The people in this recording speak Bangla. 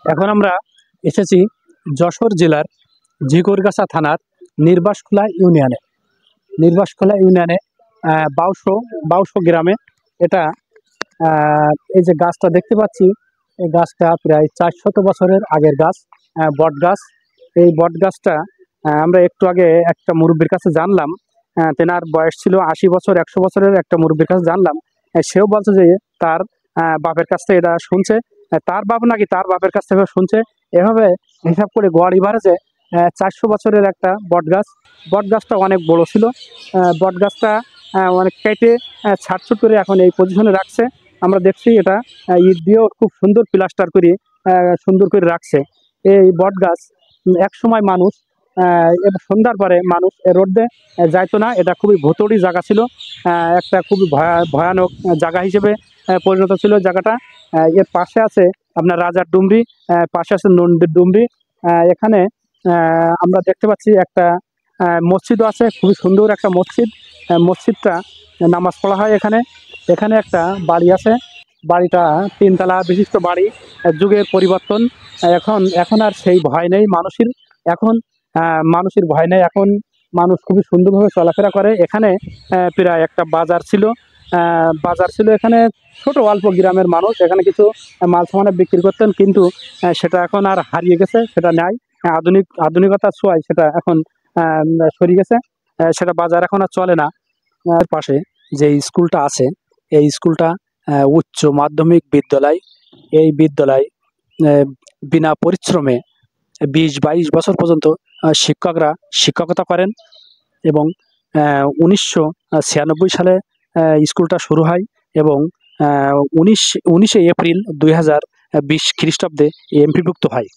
এখন আমরা এসেছি যশোর জেলার ঝিকরগাছা থানার নির্বাসখোলা ইউনিয়নে। নির্বাসখোলা ইউনিয়নে বাউশো বাউশো গ্রামে এটা এই যে গাছটা দেখতে পাচ্ছি, এই গাছটা প্রায় 400 বছরের আগের গাছ, বট গাছ। এই বট গাছটা আমরা একটু আগে একটা মুরব্বীর কাছে জানলাম, তেনার বয়স ছিল 80 বছর, 100 বছরের একটা মুরব্বীর কাছে জানলাম। সেও বলছে যে তার বাপের কাছ থেকে এটা শুনছে, তার বাপ নাকি তার বাপের কাছ থেকে শুনছে। এভাবে হিসাব করে গড় এবারে যে 400 বছরের একটা বট গাছ। বট গাছটা অনেক বড় ছিল। বট গাছটা অনেক কেটে ছাটছুট করে এখন এই পজিশনে রাখছে। আমরা দেখছি এটা ইট দিয়েও খুব সুন্দর প্লাস্টার করে সুন্দর করে রাখছে। এই বট গাছ এক সময় মানুষ এবার সন্ধ্যার পরে মানুষ রোডে যাইতো না, এটা খুবই ভুতুড়ি জায়গা ছিল, একটা খুবই ভয়ানক জায়গা হিসেবে পরিণত ছিল জায়গাটা। এর পাশে আছে আপনার রাজার ডুমরি, পাশে আছে নন্দীর ডুমরি। এখানে আমরা দেখতে পাচ্ছি একটা মসজিদও আছে, খুবই সুন্দর একটা মসজিদ। মসজিদটা নামাজ পড়া হয় এখানে। এখানে একটা বাড়ি আছে, বাড়িটা 3 তলা বিশিষ্ট বাড়ি। যুগের পরিবর্তন, এখন এখন আর সেই ভয় নেই মানুষের। এখন মানুষের ভয় নেই, এখন মানুষ খুবই সুন্দরভাবে চলাফেরা করে। এখানে প্রায় একটা বাজার ছিল, বাজার ছিল এখানে। ছোট অল্প গ্রামের মানুষ এখানে কিছু মাল সামানে বিক্রি করতেন, কিন্তু সেটা এখন আর হারিয়ে গেছে, সেটা নাই। আধুনিকতার ছোঁয়ায় সেটা এখন সরে গেছে, সেটা বাজার এখন আর চলে না। পাশে যে স্কুলটা আছে, এই স্কুলটা উচ্চ মাধ্যমিক বিদ্যালয়। এই বিদ্যালয় আহ, বিনা পরিশ্রমে 20-22 বছর পর্যন্ত শিক্ষকরা শিক্ষকতা করেন। এবং 1996 সালে স্কুলটা শুরু হয় এবং 19শে এপ্রিল 2020 খ্রিস্টাব্দে এমপিভুক্ত হয়।